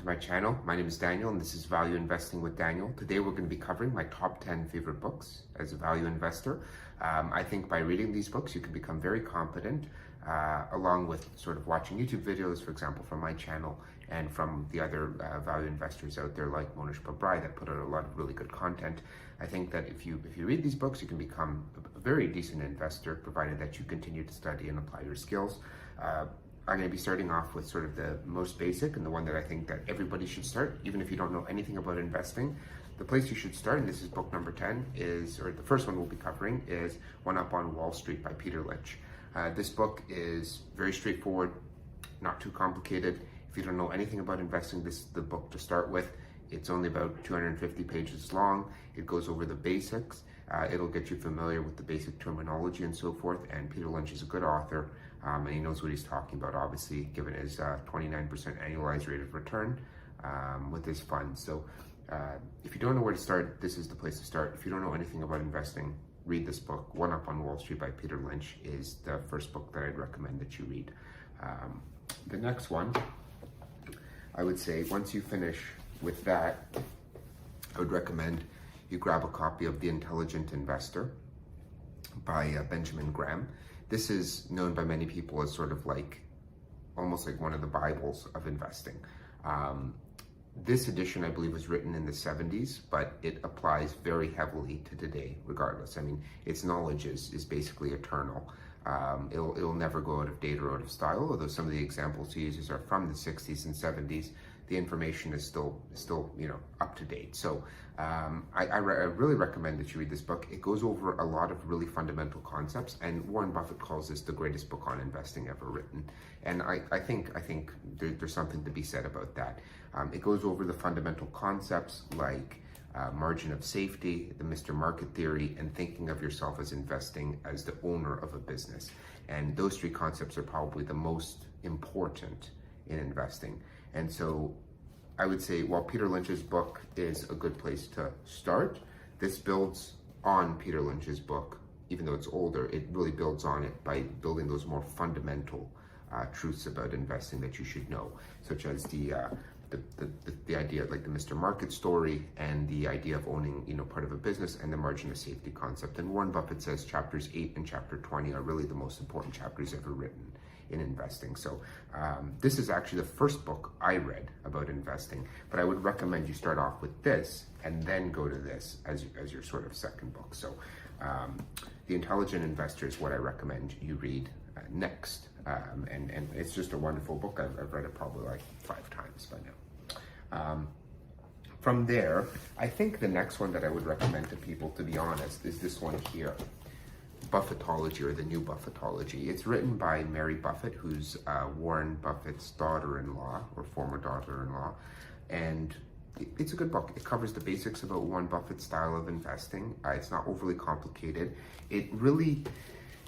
to my channel. My name is Daniel and this is Value Investing with Daniel. Today we're going to be covering my top 10 favorite books as a value investor. I think by reading these books you can become very competent along with sort of watching YouTube videos, for example, from my channel and from the other value investors out there like Monish Babrai that put out a lot of really good content. I think that if you read these books, you can become a very decent investor, provided that you continue to study and apply your skills. I'm going to be starting off with sort of the most basic and the one that I think that everybody should start, even if you don't know anything about investing. The place you should start, and this is book number 10, or the first one we'll be covering, is One Up on Wall Street by Peter Lynch. This book is very straightforward, not too complicated. If you don't know anything about investing, this is the book to start with. It's only about 250 pages long. It goes over the basics. It'll get you familiar with the basic terminology and so forth. And Peter Lynch is a good author, and he knows what he's talking about, obviously, given his 29% annualized rate of return with his fund. So if you don't know where to start, this is the place to start. If you don't know anything about investing, read this book. One Up on Wall Street by Peter Lynch is the first book that I'd recommend that you read. The next one, I would say, once you finish with that, I would recommend you grab a copy of The Intelligent Investor by Benjamin Graham. This is known by many people as sort of like, almost like one of the Bibles of investing. This edition, I believe, was written in the 70s, but it applies very heavily to today, regardless. I mean, its knowledge is basically eternal. It'll never go out of date or out of style, although some of the examples he uses are from the 60s and 70s. The information is still up to date. So I really recommend that you read this book. It goes over a lot of really fundamental concepts, and Warren Buffett calls this the greatest book on investing ever written. And I think there's something to be said about that. It goes over the fundamental concepts like margin of safety, the Mr. Market theory, and thinking of yourself as investing as the owner of a business. And those three concepts are probably the most important in investing. And so I would say, while Peter Lynch's book is a good place to start, this builds on Peter Lynch's book. Even though it's older, it really builds on it by building those more fundamental truths about investing that you should know, such as the idea, like the Mr. Market story, and the idea of owning, part of a business, and the margin of safety concept. And Warren Buffett says chapters 8 and chapter 20 are really the most important chapters ever written in investing. So this is actually the first book I read about investing, but I would recommend you start off with this and then go to this as your sort of second book. So The Intelligent Investor is what I recommend you read next. And it's just a wonderful book. I've read it probably like 5 times by now. From there, I think the next one that I would recommend to people, to be honest, is this one here, Buffettology, or the New Buffettology. It's written by Mary Buffett, who's Warren Buffett's daughter-in-law, or former daughter-in-law, and it's a good book. It covers the basics about Warren Buffett's style of investing. It's not overly complicated. It really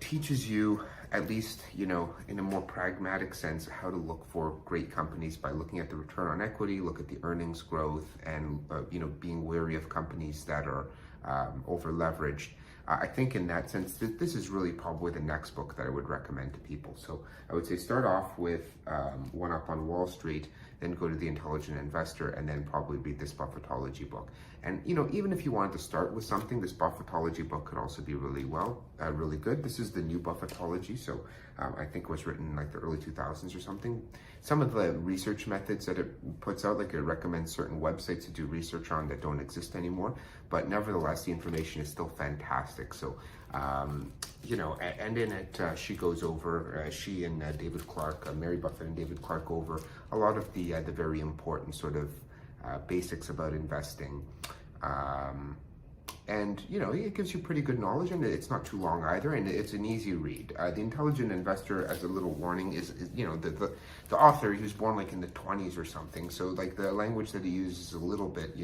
teaches you, at least, in a more pragmatic sense, how to look for great companies by looking at the return on equity, look at the earnings growth, and being wary of companies that are over leveraged. I think in that sense, this is really probably the next book that I would recommend to people. So I would say start off with One Up on Wall Street, then go to The Intelligent Investor, and then probably read this Buffettology book. And even if you wanted to start with something, this Buffettology book could also be really good. This is the New Buffettology, so I think it was written in like the early 2000s or something. Some of the research methods that it puts out, like it recommends certain websites to do research on that don't exist anymore, but nevertheless, the information is still fantastic. So, and in it, she goes over, she and David Clark, Mary Buffett and David Clark, go over a lot of the very important sort of basics about investing. And it gives you pretty good knowledge, and it's not too long either, and it's an easy read. The Intelligent Investor, as a little warning, is the author, he was born like in the 20s or something, so like the language that he uses is a little bit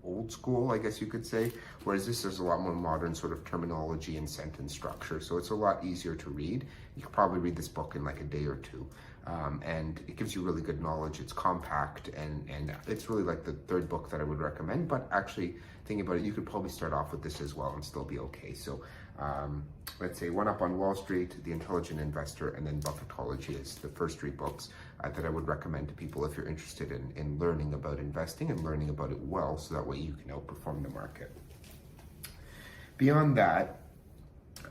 old school, I guess you could say, whereas this is a lot more modern sort of terminology and sentence structure, so it's a lot easier to read. You could probably read this book in like a day or two, and it gives you really good knowledge. It's compact, and it's really like the third book that I would recommend, but actually thinking about it, you could probably start off with this as well and still be okay. So let's say One Up on Wall Street, The Intelligent Investor, and then Buffettology is the first 3 books. that I would recommend to people if you're interested in learning about investing and learning about it well, so that way you can outperform the market. Beyond that,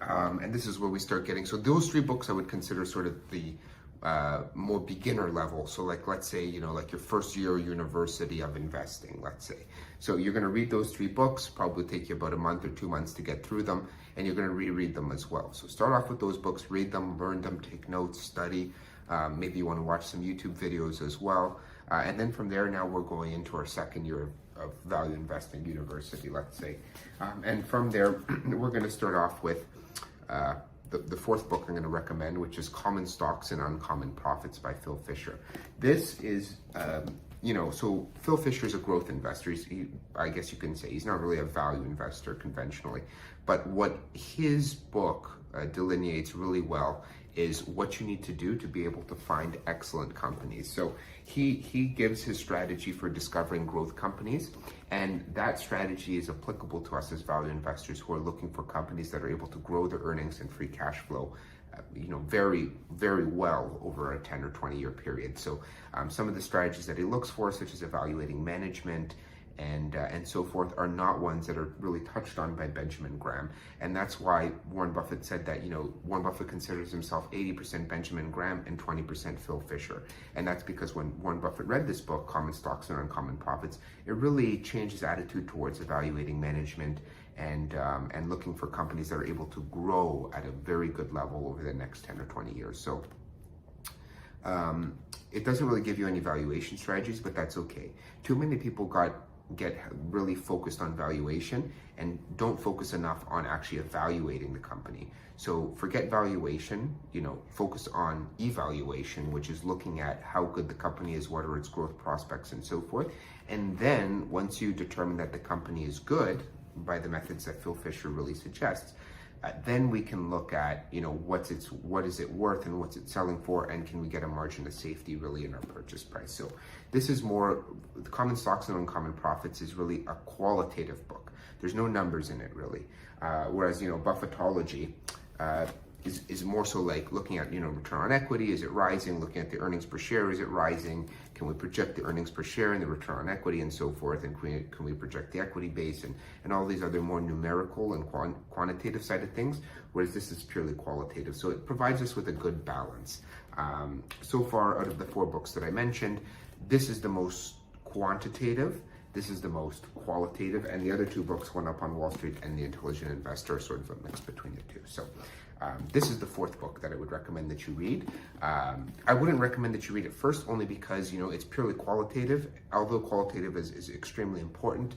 and this is where we start getting, so those 3 books I would consider sort of the more beginner level. So like, let's say, like your first year university of investing, let's say. So you're going to read those 3 books, probably take you about a month or 2 months to get through them, and you're going to reread them as well. So start off with those books, read them, learn them, take notes, study. Maybe you want to watch some YouTube videos as well. And then from there, now we're going into our second year of value investing university, let's say. And from there, we're going to start off with the 4th book I'm going to recommend, which is Common Stocks and Uncommon Profits by Phil Fisher. This is, so Phil Fisher is a growth investor. I guess you can say he's not really a value investor conventionally, but what his book delineates really well is what you need to do to be able to find excellent companies. So he gives his strategy for discovering growth companies, and that strategy is applicable to us as value investors who are looking for companies that are able to grow their earnings and free cash flow very, very well over a 10 or 20 year period. So some of the strategies that he looks for, such as evaluating management and so forth, are not ones that are really touched on by Benjamin Graham. And that's why Warren Buffett said that, Warren Buffett considers himself 80% Benjamin Graham and 20% Phil Fisher. And that's because when Warren Buffett read this book, Common Stocks and Uncommon Profits, it really changed his attitude towards evaluating management and looking for companies that are able to grow at a very good level over the next 10 or 20 years. So it doesn't really give you any valuation strategies, but that's okay. Too many people get really focused on valuation and don't focus enough on actually evaluating the company. So forget valuation, focus on evaluation, which is looking at how good the company is, what are its growth prospects and so forth. And then once you determine that the company is good by the methods that Phil Fisher really suggests, then we can look at, what is it worth and what's it selling for, and can we get a margin of safety really in our purchase price. So this is more, the Common Stocks and Uncommon Profits is really a qualitative book. There's no numbers in it really. Whereas, Buffettology is more so like looking at, return on equity, is it rising? Looking at the earnings per share, is it rising? Can we project the earnings per share and the return on equity and so forth? And can we project the equity base and all these other more numerical and quantitative side of things? Whereas this is purely qualitative. So it provides us with a good balance. So far, out of the 4 books that I mentioned, this is the most quantitative, this is the most qualitative, and the other 2 books, One Up on Wall Street and The Intelligent Investor, are sort of a mix between the 2. So this is the 4th book that I would recommend that you read. I wouldn't recommend that you read it first, only because, it's purely qualitative. Although qualitative is extremely important,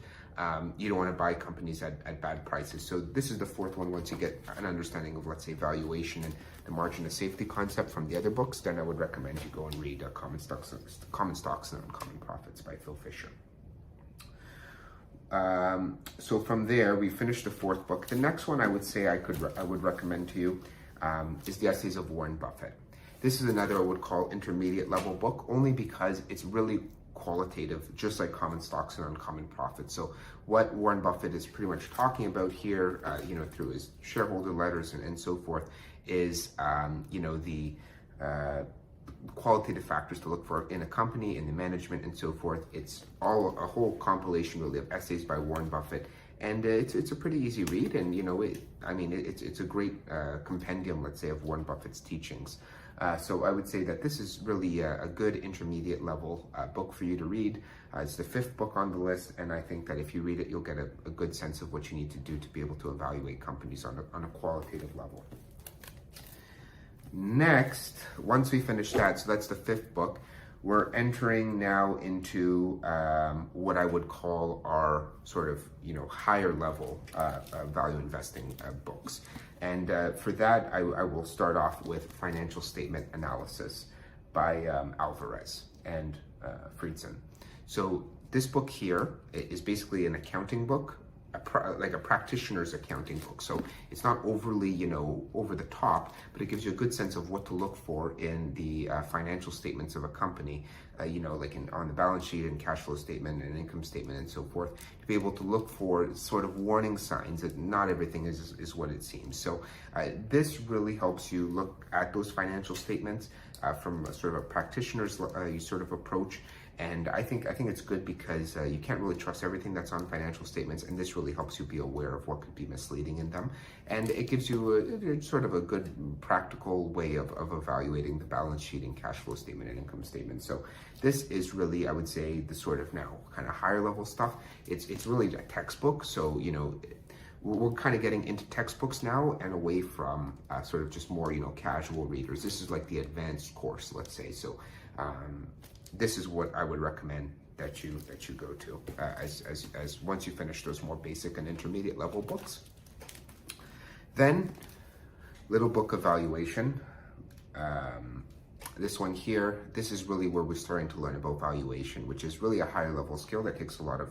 you don't want to buy companies at bad prices. So this is the 4th one. Once you get an understanding of, let's say, valuation and the margin of safety concept from the other books, then I would recommend you go and read Common Stocks and Uncommon Profits by Phil Fisher. So from there, we finished the 4th book. The next one I would say I would recommend to you is The Essays of Warren Buffett. This is another I would call intermediate level book, only because it's really qualitative, just like Common Stocks and Uncommon Profits. So what Warren Buffett is pretty much talking about here, through his shareholder letters and so forth, is the qualitative factors to look for in a company, in the management and so forth. It's all a whole compilation really of essays by Warren Buffett, and it's a pretty easy read, and it's a great compendium, let's say, of Warren Buffett's teachings. So I would say that this is really a good intermediate level book for you to read. It's the 5th book on the list, and I think that if you read it, you'll get a good sense of what you need to do to be able to evaluate companies on a qualitative level. Next, once we finish that, so that's the 5th book, we're entering now into what I would call our sort of, higher level value investing books. And for that, I will start off with Financial Statement Analysis by Alvarez and Fridson. So this book here is basically an accounting book, like a practitioner's accounting book. So it's not overly, over the top, but it gives you a good sense of what to look for in the financial statements of a company, like on the balance sheet and cash flow statement and income statement and so forth, to be able to look for sort of warning signs that not everything is what it seems. So this really helps you look at those financial statements from a sort of a practitioner's sort of approach. And I think it's good because you can't really trust everything that's on financial statements, and this really helps you be aware of what could be misleading in them. And it gives you sort of a good practical way of evaluating the balance sheet and cash flow statement and income statement. So this is really, I would say, the sort of now kind of higher level stuff. It's really a textbook. So, we're kind of getting into textbooks now and away from sort of just more, casual readers. This is like the advanced course, let's say. So this is what I would recommend that you go to as once you finish those more basic and intermediate level books. Then, little book of valuation. This one here, this is really where we're starting to learn about valuation, which is really a higher level skill that takes a lot of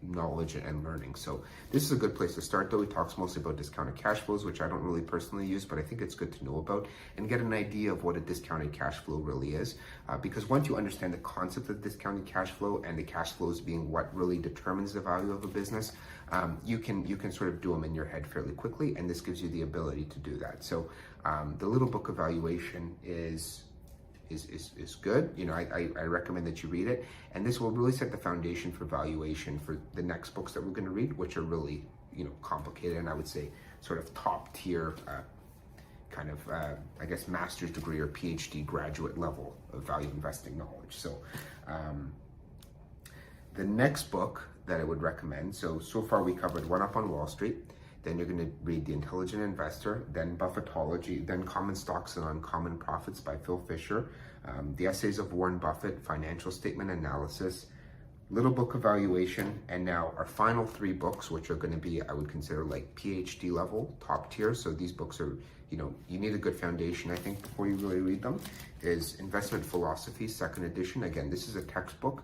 knowledge and learning. So this is a good place to start, though. He talks mostly about discounted cash flows, which I don't really personally use, but I think it's good to know about and get an idea of what a discounted cash flow really is. Because once you understand the concept of discounted cash flow and the cash flows being what really determines the value of a business, you can sort of do them in your head fairly quickly, and this gives you the ability to do that. So the little book of valuation is good. I recommend that you read it, and this will really set the foundation for valuation for the next books that we're going to read, which are really complicated, and I would say sort of top tier kind of I guess master's degree or PhD graduate level of value investing knowledge. So the next book that I would recommend, so far we covered One Up on Wall Street, then you're going to read The Intelligent Investor, then Buffettology, then Common Stocks and Uncommon Profits by Phil Fisher, The Essays of Warren Buffett, Financial Statement Analysis, Little Book of Valuation, and now our final three books, which are going to be, I would consider like PhD level, top tier. So these books are, you need a good foundation, I think, before you really read them, is Investment Philosophies, second edition. Again, this is a textbook.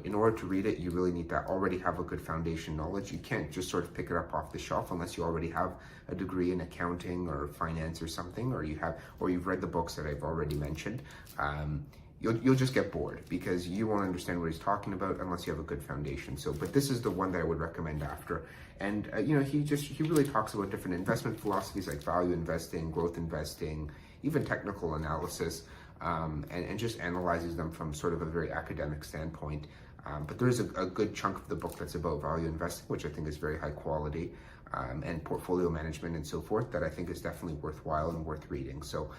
In order to read it, you really need to already have a good foundation knowledge. You can't just sort of pick it up off the shelf unless you already have a degree in accounting or finance or something, or you've read the books that I've already mentioned. You'll just get bored because you won't understand what he's talking about unless you have a good foundation. But this is the one that I would recommend after. And he really talks about different investment philosophies like value investing, growth investing, even technical analysis. And just analyzes them from sort of a very academic standpoint. But there is a good chunk of the book that's about value investing, which I think is very high quality, and portfolio management and so forth, that I think is definitely worthwhile and worth reading. So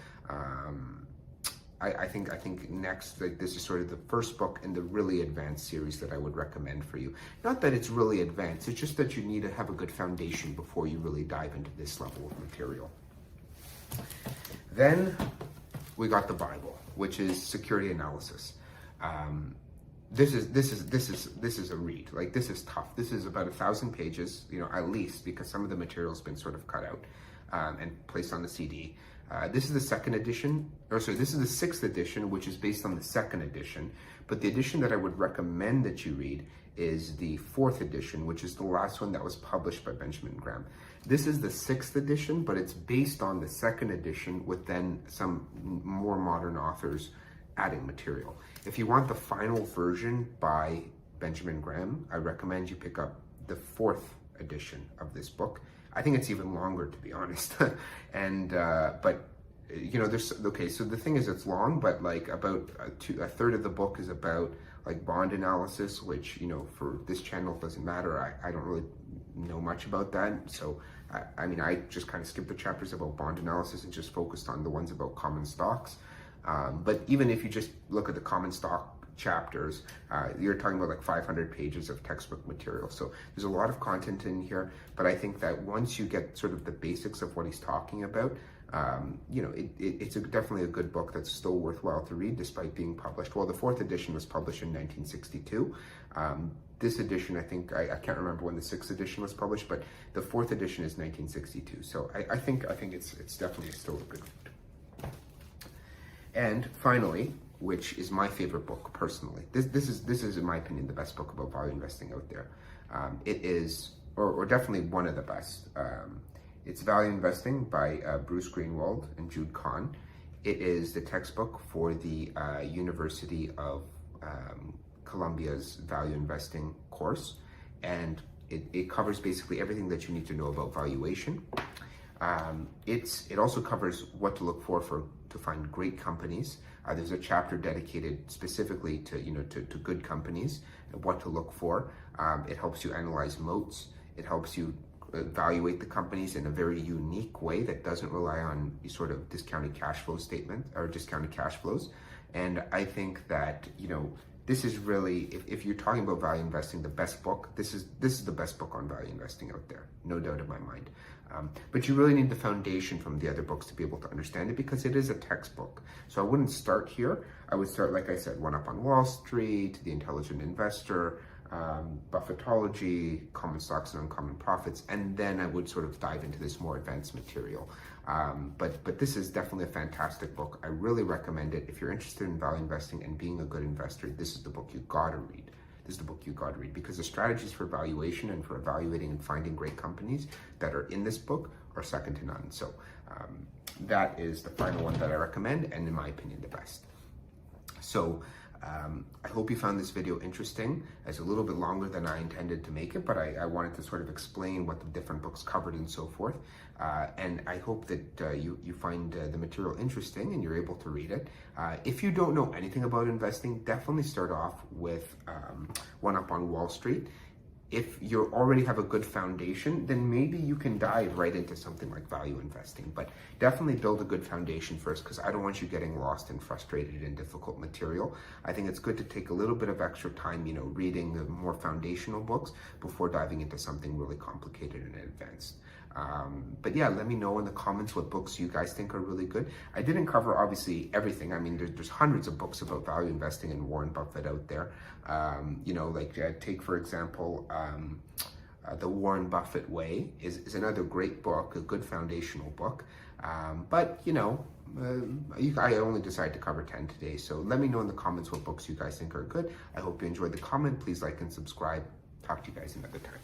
I think next, like, this is sort of the first book in the really advanced series that I would recommend for you. Not that it's really advanced, it's just that you need to have a good foundation before you really dive into this level of material. Then we got the Bible, which is security analysis. This is a read. Like, this is tough. This is about 1,000 pages, at least, because some of the material's been sort of cut out and placed on the CD. This is the second edition, this is the sixth edition, which is based on the second edition. But the edition that I would recommend that you read is the fourth edition, which is the last one that was published by Benjamin Graham. This is the sixth edition, but it's based on the second edition with then some more modern authors adding material. If you want the final version by Benjamin Graham, I recommend you pick up the fourth edition of this book. I think it's even longer, to be honest. And but so the thing is, it's long, but like about a third of the book is about like bond analysis, which for this channel doesn't matter. I don't really know much about that, so I just kind of skipped the chapters about bond analysis and just focused on the ones about common stocks. But even if you just look at the common stock chapters, you're talking about like 500 pages of textbook material. So there's a lot of content in here, but I think that once you get sort of the basics of what he's talking about, it's definitely a good book that's still worthwhile to read despite being published. Well, the fourth edition was published in 1962. This edition, I think, I can't remember when the sixth edition was published, but the fourth edition is 1962. So I think it's definitely still a good read. And finally, which is my favorite book personally. This is in my opinion the best book about value investing out there. It is, or definitely one of the best. It's Value Investing by Bruce Greenwald and Jude Kahn. It is the textbook for the University of Columbia's value investing course, and it covers basically everything that you need to know about valuation. It also covers what to look for to find great companies. There's a chapter dedicated specifically to, to good companies and what to look for. It helps you analyze moats. It helps you evaluate the companies in a very unique way that doesn't rely on sort of discounted cash flow statement or discounted cash flows. And I think that, this is really, if you're talking about value investing, the best book, this is the best book on value investing out there, no doubt in my mind. But you really need the foundation from the other books to be able to understand it, because it is a textbook. So I wouldn't start here. I would start, like I said, One Up on Wall Street, The Intelligent Investor, Buffettology, Common Stocks and Uncommon Profits, and then I would sort of dive into this more advanced material. But this is definitely a fantastic book. I really recommend it. If you're interested in value investing and being a good investor, this is the book you gotta read. This is the book you gotta read, because the strategies for valuation and for evaluating and finding great companies that are in this book are second to none. So that is the final one that I recommend, and in my opinion, the best. So I hope you found this video interesting. It's a little bit longer than I intended to make it, but I wanted to sort of explain what the different books covered and so forth. And I hope that you find the material interesting and you're able to read it. If you don't know anything about investing, definitely start off with One Up on Wall Street. If you already have a good foundation, then maybe you can dive right into something like value investing. But definitely build a good foundation first, because I don't want you getting lost and frustrated in difficult material. I think it's good to take a little bit of extra time, reading the more foundational books before diving into something really complicated and advanced. But yeah, let me know in the comments what books you guys think are really good. I didn't cover obviously everything. I mean, there's hundreds of books about value investing and Warren Buffett out there. Take for example, The Warren Buffett Way is another great book, a good foundational book. But I only decided to cover 10 today. So let me know in the comments what books you guys think are good. I hope you enjoyed the comment. Please like and subscribe. Talk to you guys another time.